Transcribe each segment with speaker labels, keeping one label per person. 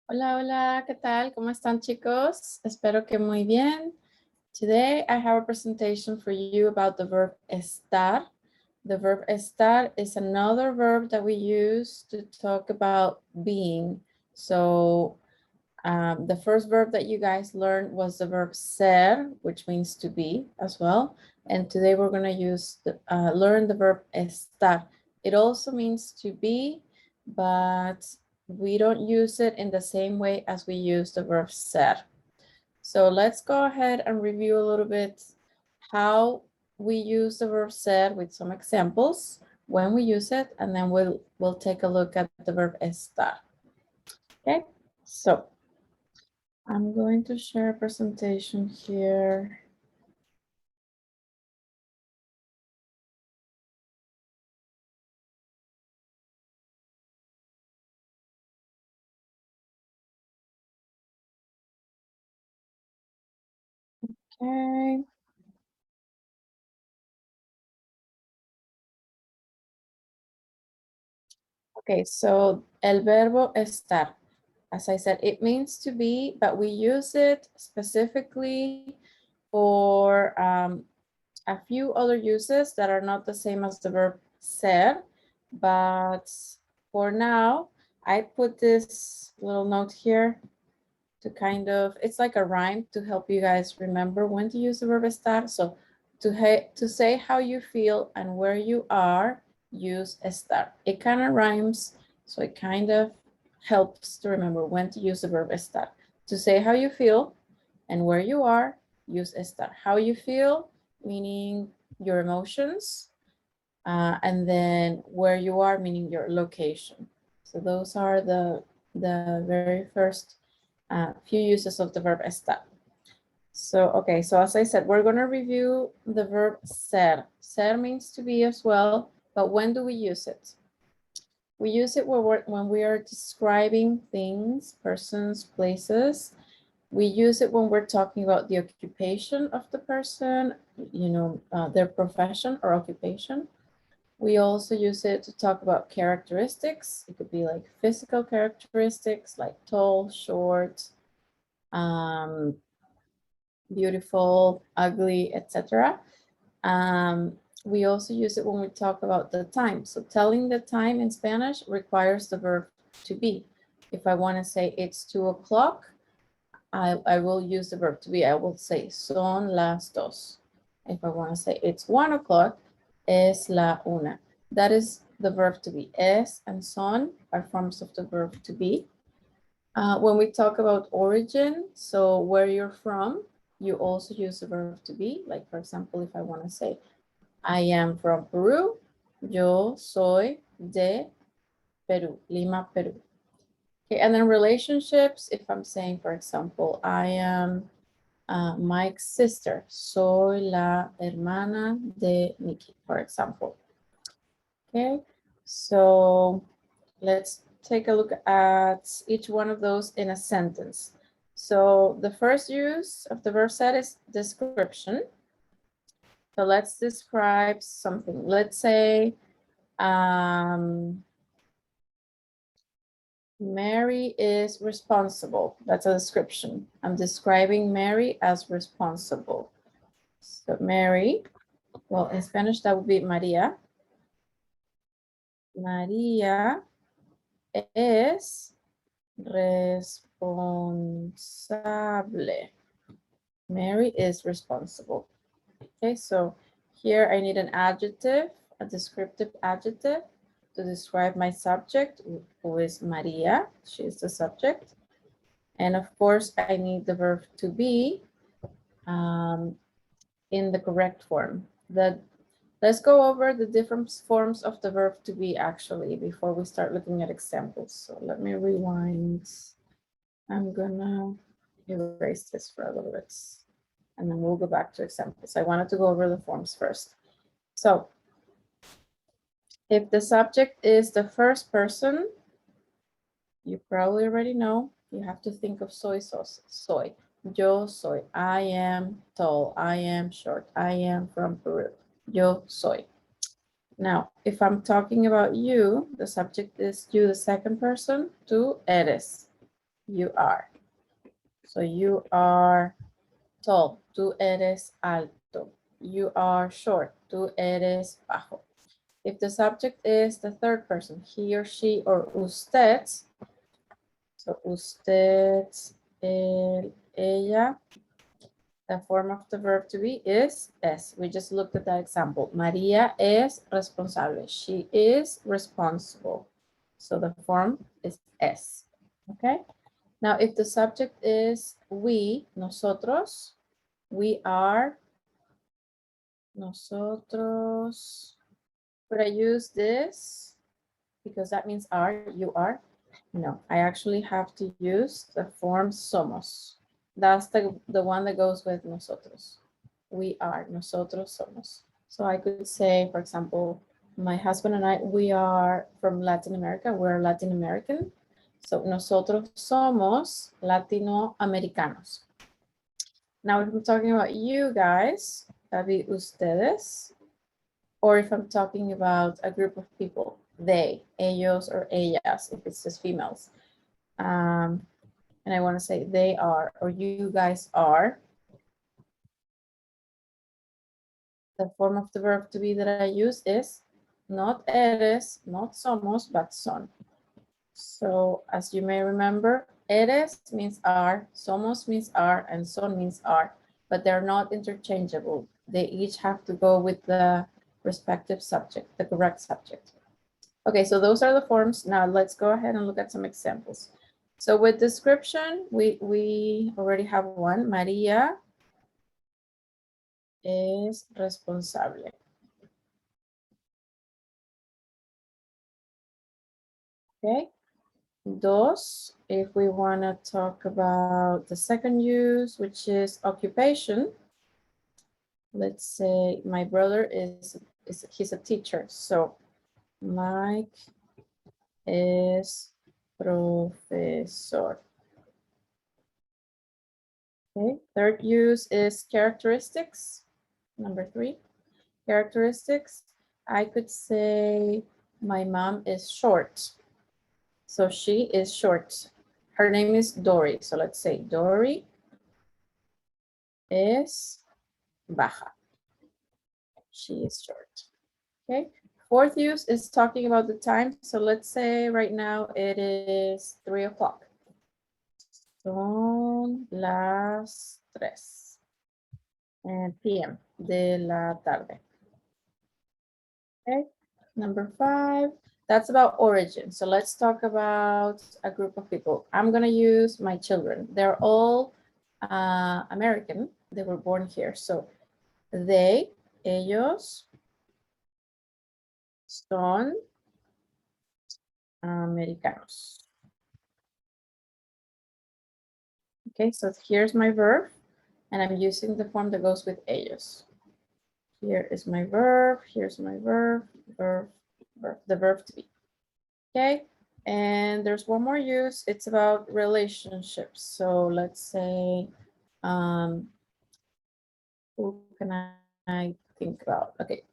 Speaker 1: Hola, hola, ¿qué tal? ¿Cómo están, chicos? Espero que muy bien. Today I have a presentation for you about the verb estar. The verb estar is another verb that we use to talk about being. So the first verb that you guys learned was the verb ser, which means to be as well. And today we're going to learn the verb estar. It also means to be, but we don't use it in the same way as we use the verb ser. So let's go ahead and review a little bit how we use the verb ser with some examples, when we use it, and then we'll take a look at the verb estar. Okay, so I'm going to share a presentation here. Okay. Okay, so el verbo estar. As I said, it means to be, but we use it specifically for a few other uses that are not the same as the verb ser. But for now, I put this little note here to kind of, it's like a rhyme to help you guys remember when to use the verb estar. So to say how you feel and where you are, use estar. It kind of rhymes, so it kind of helps to remember when to use the verb estar. To say how you feel and where you are, use estar. How you feel, meaning your emotions, and then where you are, meaning your location. So those are the very first few uses of the verb estar. So, okay, so as I said, we're going to review the verb ser. Ser means to be as well, but when do we use it? We use it when we are describing things, persons, places. We use it when we're talking about the occupation of the person, their profession or occupation. We also use it to talk about characteristics. It could be like physical characteristics, like tall, short, beautiful, ugly, etc. We also use it when we talk about the time. So telling the time in Spanish requires the verb to be. If I want to say it's 2 o'clock, I will use the verb to be. I will say son las dos. If I want to say it's 1 o'clock, es la una. That is the verb to be. Es and son are forms of the verb to be. When we talk about origin, so where you're from, you also use the verb to be. Like, for example, if I want to say, I am from Peru, yo soy de Peru, Lima, Peru. Okay, and then relationships, if I'm saying, for example, I am Mike's sister, soy la hermana de Mickey, for example. Okay, so let's take a look at each one of those in a sentence. So the first use of the verb set is description. So let's describe something. Let's say Mary is responsible. That's a description. I'm describing Mary as responsible. So Mary, well, in Spanish, that would be María. María es responsable. Mary is responsible. Okay, so here I need an adjective, a descriptive adjective to describe my subject, who is Maria. She is the subject. And of course, I need the verb to be in the correct form. Let's go over the different forms of the verb to be actually before we start looking at examples. So let me rewind. I'm gonna erase this for a little bit and then we'll go back to examples. I wanted to go over the forms first. So if the subject is the first person, you probably already know, you have to think of soy sauce. Soy, yo soy, I am tall, I am short, I am from Peru, yo soy. Now, if I'm talking about you, the subject is you, the second person, tú eres. You are. So you are tall. Tú eres alto. You are short. Tú eres bajo. If the subject is the third person, he or she or usted, so usted, él, ella, the form of the verb to be is es. We just looked at that example. María es responsable. She is responsible. So the form is es. Okay. Now, if the subject is we, nosotros, we are, nosotros. Could I use this? Because that means are, you are. No, I actually have to use the form somos. That's the one that goes with nosotros. We are, nosotros somos. So I could say, for example, my husband and I, we are from Latin America. We're Latin American. So nosotros somos latinoamericanos. Now, if I'm talking about you guys, that'd be ustedes. Or if I'm talking about a group of people, they, ellos or ellas, if it's just females. And I want to say they are, or you guys are. The form of the verb to be that I use is not eres, not somos, but son. So as you may remember, eres means are, somos means are, and son means are, but they're not interchangeable. They each have to go with the respective subject, the correct subject. Okay, so those are the forms. Now let's go ahead and look at some examples. So with description, we already have one. María es responsable. Okay. Dos, if we want to talk about the second use, which is occupation. Let's say my brother is he's a teacher. So Mike es profesor. Okay, third use is characteristics. Number 3, characteristics. I could say my mom is short. So she is short. Her name is Dory. So let's say Dory es baja. She is short. Okay. Fourth use is talking about the time. So let's say right now it is 3 o'clock. Son las 3 p.m. de la tarde. Okay. Number 5, that's about origin. So let's talk about a group of people. I'm going to use my children. They're all American. They were born here. So they, ellos, son americanos. Okay, so here's my verb, and I'm using the form that goes with ellos. Here is my verb, here's my verb, the verb to be. Okay, and there's one more use. It's about relationships. So let's say, who can I think about? Okay,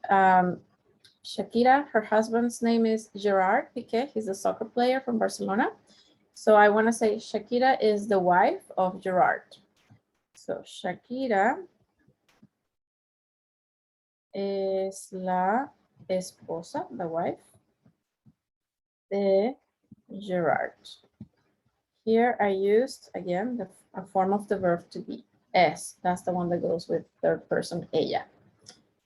Speaker 1: Shakira, her husband's name is Gerard Piqué. He's a soccer player from Barcelona. So I want to say Shakira is the wife of Gerard. So Shakira es la esposa, the wife de Gerard. Here I used, again, a form of the verb to be, es. That's the one that goes with third person, ella.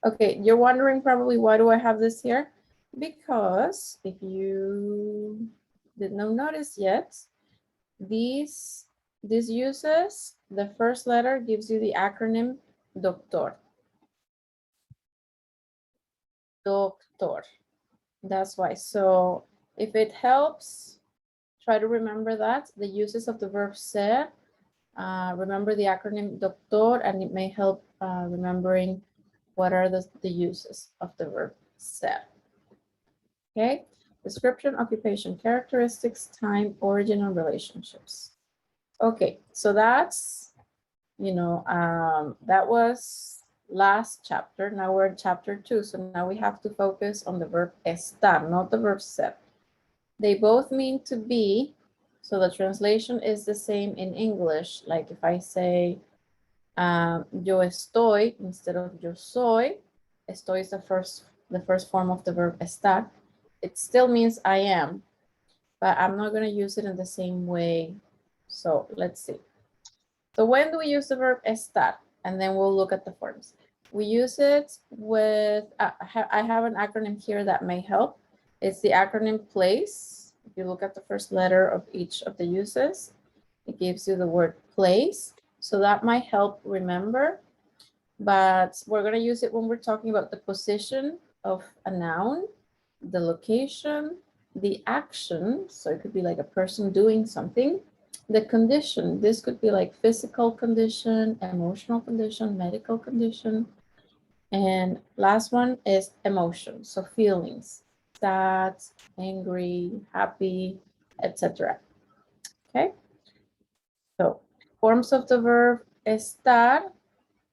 Speaker 1: Okay, you're wondering probably why do I have this here? Because if you did not notice yet, these uses, the first letter gives you the acronym doctor. Doctor. That's why. So if it helps, try to remember that. The uses of the verb ser, remember the acronym doctor, and it may help remembering what are the uses of the verb ser. Okay, description, occupation, characteristics, time, origin, and relationships. Okay, so that's, that was last chapter. Now we're in chapter 2. So now we have to focus on the verb estar, not the verb ser. They both mean to be. So the translation is the same in English. Like if I say yo estoy instead of yo soy, estoy is the first form of the verb estar. It still means I am, but I'm not going to use it in the same way. So let's see. So when do we use the verb estar? And then we'll look at the forms. We use it with, I have an acronym here that may help. It's the acronym PLACE. If you look at the first letter of each of the uses, it gives you the word place. So that might help remember, but we're going to use it when we're talking about the position of a noun, the location, the action. So it could be like a person doing something. The condition, this could be like physical condition, emotional condition, medical condition. And last one is emotion, so feelings, sad, angry, happy, etc. Okay, so forms of the verb estar,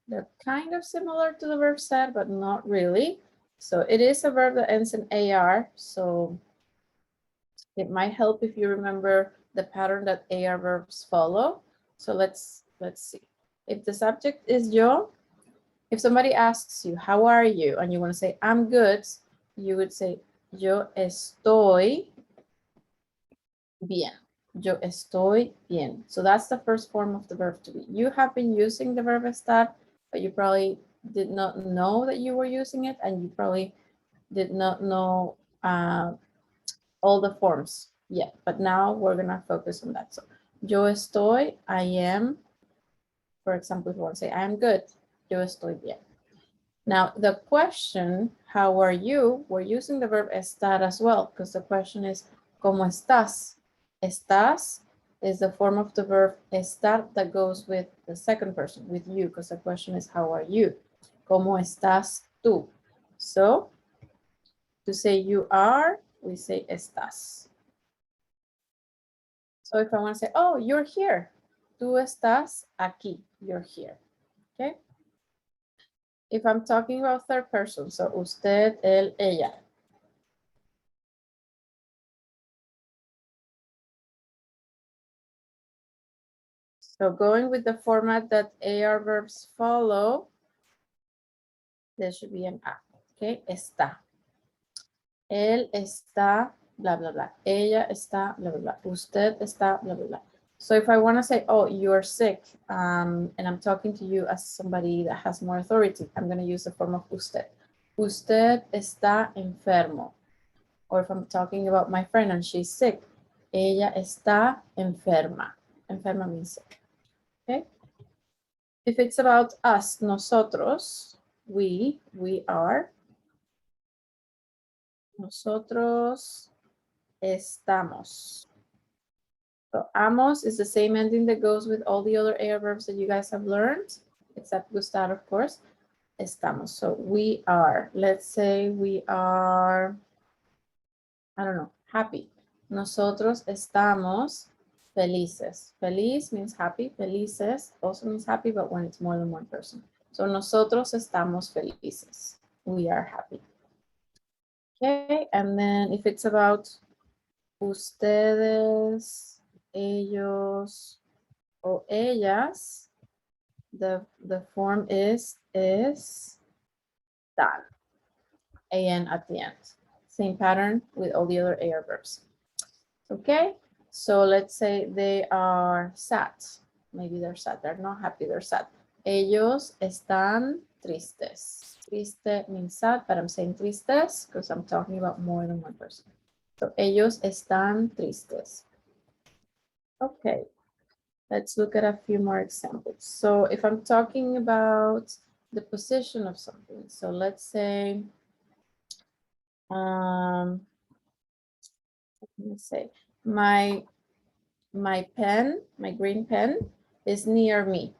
Speaker 1: they're kind of similar to the verb ser, but not really. So it is a verb that ends in AR, so it might help if you remember the pattern that AR verbs follow. So let's see. If the subject is yo, if somebody asks you, how are you? And you want to say, I'm good, you would say, yo estoy bien. Yo estoy bien. So that's the first form of the verb to be. You have been using the verb estar, but you probably did not know that you were using it, and you probably did not know all the forms yet. But now we're going to focus on that. So, yo estoy, I am. For example, if you want to say, I am good, yo estoy bien. Now, the question, how are you? We're using the verb estar as well, because the question is, ¿cómo estás? Estás is the form of the verb estar that goes with the second person, with you, because the question is, how are you? ¿Cómo estás tú? So, to say you are, we say estás. So if I want to say, oh, you're here. Tú estás aquí. You're here. Okay? If I'm talking about third person, so usted, él, ella. So going with the format that AR verbs follow, there should be an A. Okay, está. Él está, blah, blah, blah. Ella está, blah, blah, blah. Usted está, blah, blah, blah. So if I want to say, oh, you're sick, and I'm talking to you as somebody that has more authority, I'm going to use the form of usted. Usted está enfermo. Or if I'm talking about my friend and she's sick, ella está enferma. Enferma means sick. Okay. If it's about us, nosotros, we are. Nosotros estamos. So amos is the same ending that goes with all the other AR verbs that you guys have learned, except gustar, of course. Estamos. So we are. Let's say we are, I don't know, happy. Nosotros estamos felices. Feliz means happy. Felices also means happy, but when it's more than one person. So nosotros estamos felices. We are happy. Okay, and then if it's about ustedes, ellos, o ellas, the form is están. AN at the end. Same pattern with all the other AR verbs. Okay, so let's say they are sad. Maybe they're sad. They're not happy, they're sad. Ellos están tristes. Triste means sad, but I'm saying tristes because I'm talking about more than one person. So ellos están tristes. Okay, let's look at a few more examples. So if I'm talking about the position of something, so let's say, let me say, my pen, my green pen is near me.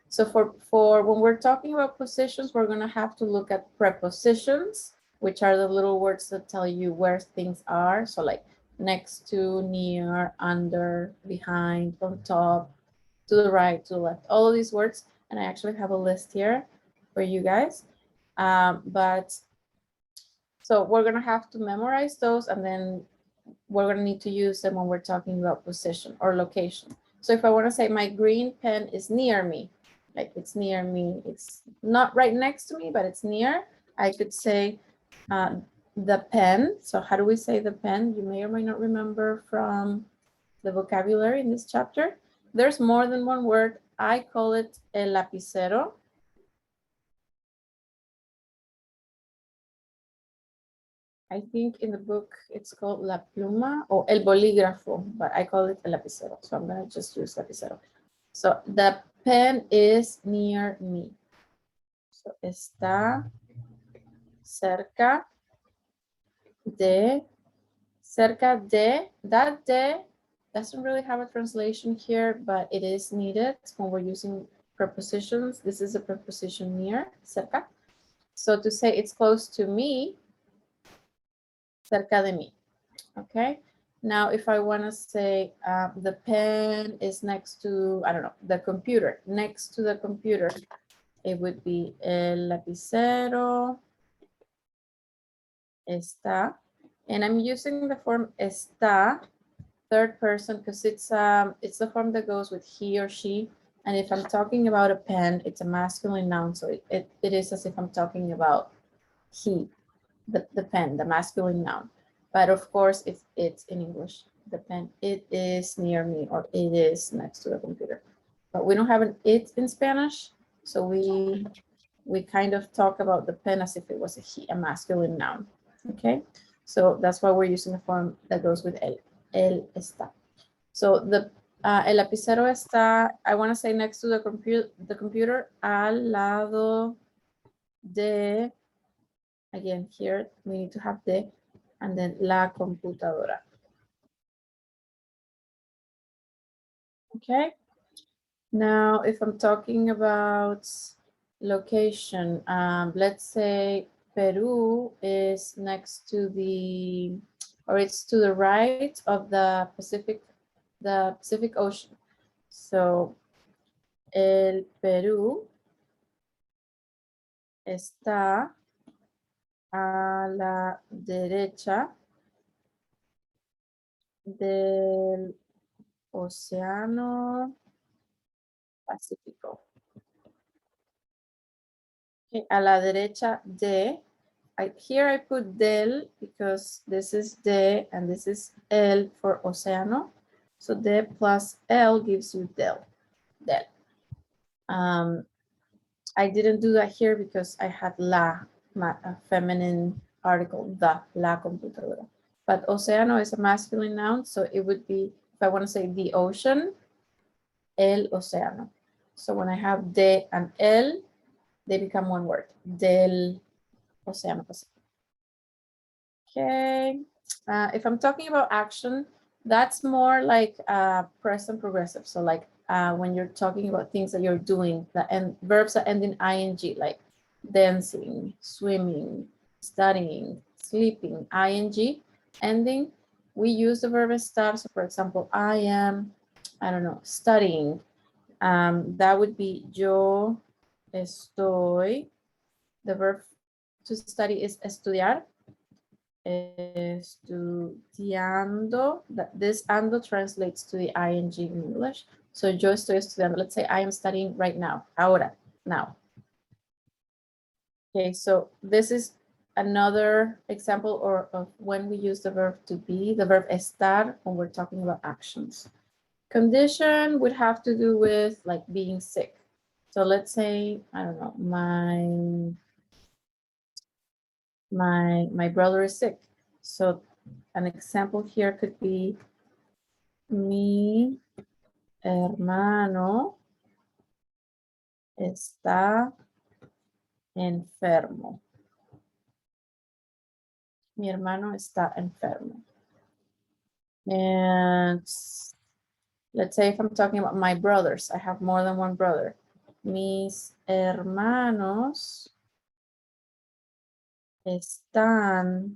Speaker 1: So for when we're talking about positions, we're gonna have to look at prepositions, which are the little words that tell you where things are. So like next to, near, under, behind, on top, to the right, to the left, all of these words. And I actually have a list here for you guys. But so we're gonna have to memorize those, and then we're going to need to use them when we're talking about position or location. So if I want to say my green pen is near me, like it's near me, it's not right next to me, but it's near, I could say the pen. So how do we say the pen? You may or may not remember from the vocabulary in this chapter. There's more than one word. I call it el lapicero. I think in the book it's called la pluma or el bolígrafo, but I call it el lapicero. So I'm going to just use lapicero. So the pen is near me. So está cerca de, that de doesn't really have a translation here, but it is needed when we're using prepositions. This is a preposition near, cerca. So to say it's close to me, cerca de mí, okay? Now, if I want to say the pen is next to, I don't know, the computer, next to the computer, it would be el lapicero está. And I'm using the form está, third person, because it's the form that goes with he or she. And if I'm talking about a pen, it's a masculine noun. So it is as if I'm talking about he, the pen, the masculine noun. But of course, if it's in English, the pen, it is near me or it is next to the computer. But we don't have an it in Spanish. So we kind of talk about the pen as if it was a he, a masculine noun. Okay, so that's why we're using the form that goes with el. El está. So the el lapicero está, I want to say next to the computer, al lado de, again, here we need to have de, and then la computadora. Okay. Now, if I'm talking about location, let's say Peru is next to the, or it's to the right of the Pacific Ocean. So, el Perú está a la derecha del Océano Pacífico. Okay, a la derecha de, here I put del because this is de and this is el for océano. So de plus el gives you del. I didn't do that here because I had la, a feminine article, the, la computadora. But océano is a masculine noun, so it would be, if I want to say the ocean, el océano. So when I have de and el, they become one word, del océano Pacifico. Okay, if I'm talking about action, that's more like present progressive. So like when you're talking about things that you're doing, and verbs that end in ing, like dancing, swimming, studying, sleeping, ing ending, we use the verb estar. So for example, I am, I don't know, studying. That would be yo estoy. The verb to study is estudiar. Estudiando. This ando translates to the ing in English. So yo estoy estudiando. Let's say I am studying right now. Ahora, now. Okay, so this is another example of when we use the verb to be, the verb estar, when we're talking about actions. Condition would have to do with like being sick. So let's say, I don't know, my brother is sick. So an example here could be mi hermano está enfermo. Mi hermano está enfermo. And let's say if I'm talking about my brothers, I have more than one brother. Mis hermanos están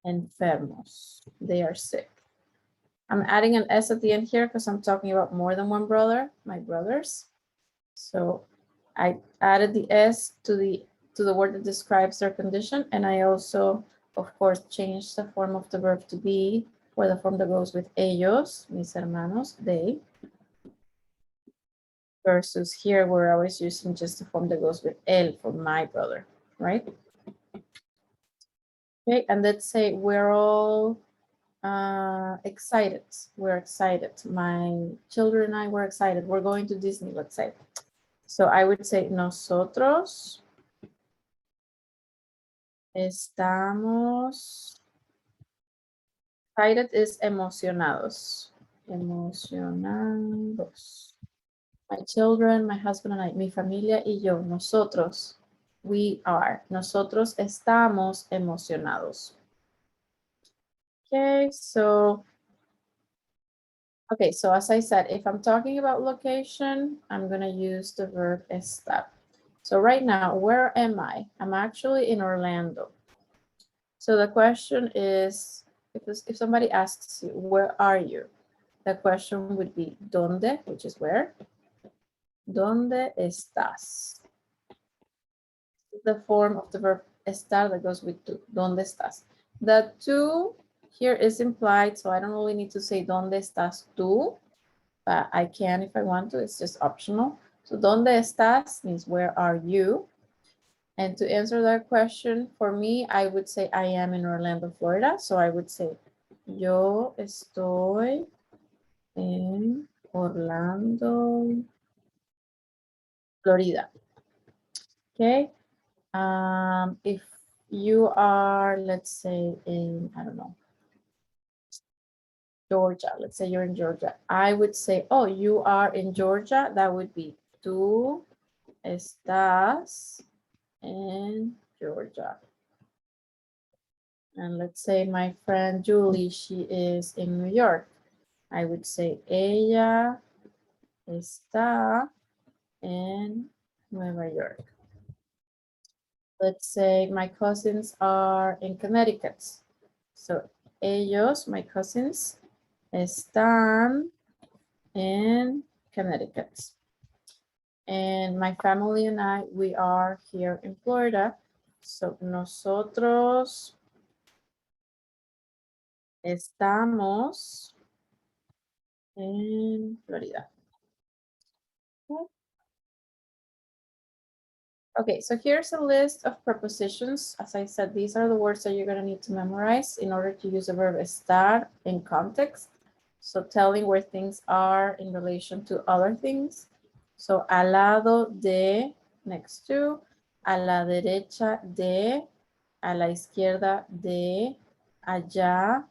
Speaker 1: enfermos. They are sick. I'm adding an S at the end here because I'm talking about more than one brother, my brothers. So I added the S to the word that describes their condition, and I also of course, change the form of the verb to be for the form that goes with ellos, mis hermanos, they. Versus here, we're always using just the form that goes with él for my brother, right? Okay, and let's say we're all excited. We're excited. My children and I were excited. We're going to Disney, let's say. So I would say nosotros estamos. Excited is emocionados. Emocionados. My children, my husband and I, mi familia y yo, nosotros, we are. Nosotros estamos emocionados. Okay, so as I said, if I'm talking about location, I'm going to use the verb estar. So right now, where am I? I'm actually in Orlando. So the question is, if somebody asks you, where are you? The question would be, ¿dónde? Which is where. ¿Dónde estás? The form of the verb estar that goes with tú. ¿Dónde estás? The tú here is implied, so I don't really need to say ¿dónde estás tú? But I can if I want to, it's just optional. So ¿dónde estás? Means where are you? And to answer that question, for me, I would say I am in Orlando, Florida. So I would say, yo estoy en Orlando, Florida. Okay. If you are, let's say in, I don't know, Georgia, let's say you're in Georgia, I would say, oh, you are in Georgia. That would be tú estás en Georgia. And let's say my friend Julie, she is in New York. I would say ella está en Nueva York. Let's say my cousins are in Connecticut. So ellos, my cousins, están in Connecticut. And my family and I, we are here in Florida. So nosotros estamos en Florida. Okay, so here's a list of prepositions. As I said, these are the words that you're going to need to memorize in order to use the verb estar in context. So telling where things are in relation to other things. So al lado de, next to, a la derecha de, a la izquierda de, allá,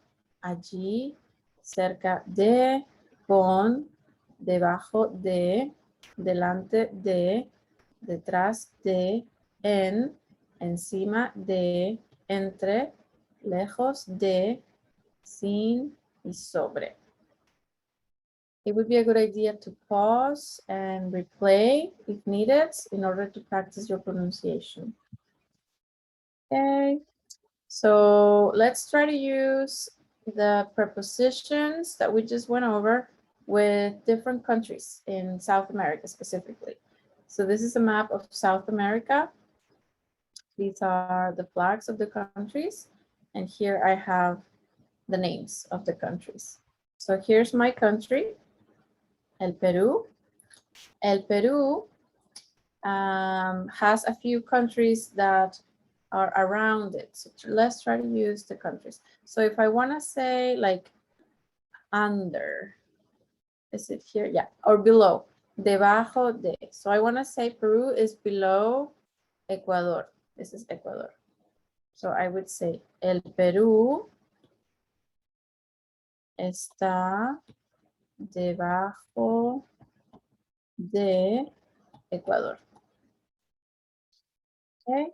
Speaker 1: allí, cerca de, con, debajo de, delante de, detrás de, en, encima de, entre, lejos de, sin y sobre. It would be a good idea to pause and replay if needed in order to practice your pronunciation. Okay, so let's try to use the prepositions that we just went over with different countries in South America specifically. So this is a map of South America. These are the flags of the countries. And here I have the names of the countries. So here's my country, El Peru. El Peru has a few countries that are around it. So let's try to use the countries. So if I want to say like under, is it here? Yeah, or below, debajo de. So I want to say Peru is below Ecuador. This is Ecuador. So I would say el Perú está debajo de Ecuador. Okay.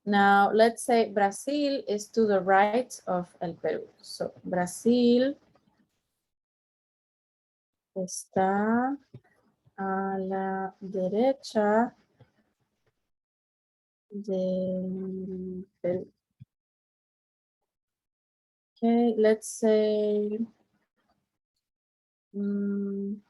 Speaker 1: Now let's say Brazil is to the right of el Perú. So Brasil está a la derecha del Perú. Okay, let's say, do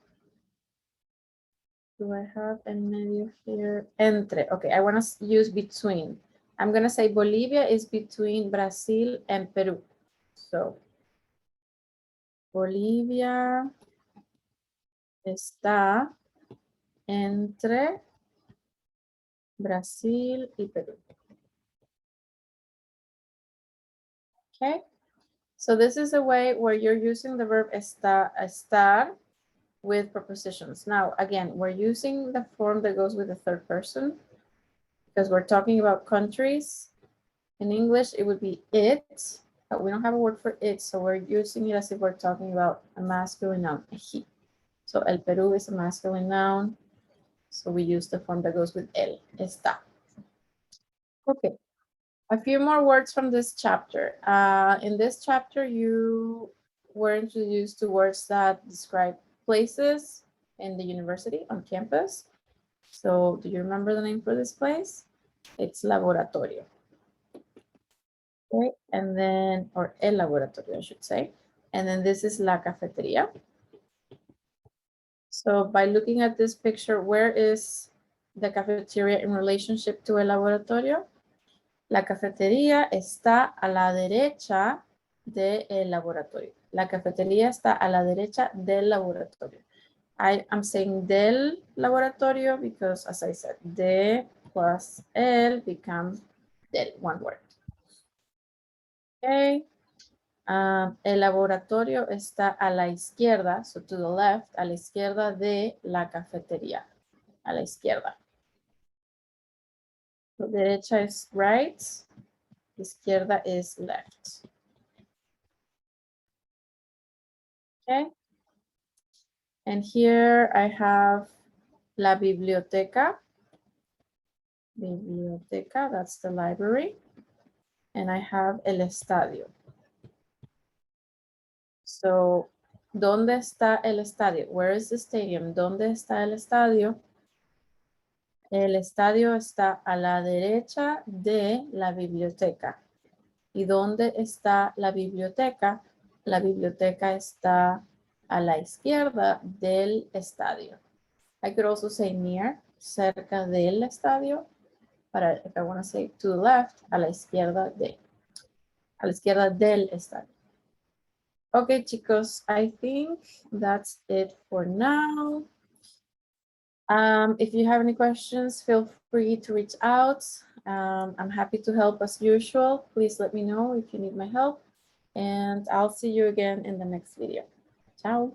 Speaker 1: I have en medio here? Entre. Okay, I want to use between. I'm going to say Bolivia is between Brazil and Peru. So, Bolivia está entre Brasil y Peru. Okay. So this is a way where you're using the verb estar with prepositions. Now, again, we're using the form that goes with the third person because we're talking about countries. In English, it would be it, but we don't have a word for it, so we're using it as if we're talking about a masculine noun, a he. So el Perú is a masculine noun, so we use the form that goes with el, está. Okay, a few more words from this chapter. In this chapter, you were introduced to words that describe places in the university on campus. So do you remember the name for this place? It's laboratorio. Okay, and then, or el laboratorio, I should say. And then this is la cafetería. So by looking at this picture, where is the cafeteria in relationship to el laboratorio? La cafetería está a la derecha del laboratorio. La cafetería está a la derecha del laboratorio. I'm saying del laboratorio because, as I said, de plus el becomes del, one word. Okay. El laboratorio está a la izquierda, so to the left, a la izquierda de la cafetería, a la izquierda. So derecha es right, izquierda is left. Okay. And here I have la biblioteca. Biblioteca, that's the library. And I have el estadio. So, ¿dónde está el estadio? Where is the stadium? ¿Dónde está el estadio? El estadio está a la derecha de la biblioteca. ¿Y dónde está la biblioteca? La biblioteca está a la izquierda del estadio. I could also say near, cerca del estadio. But if I want to say to the left, a la izquierda del estadio. Okay, chicos, I think that's it for now. If you have any questions, feel free to reach out. I'm happy to help as usual. Please let me know if you need my help. And I'll see you again in the next video. Ciao.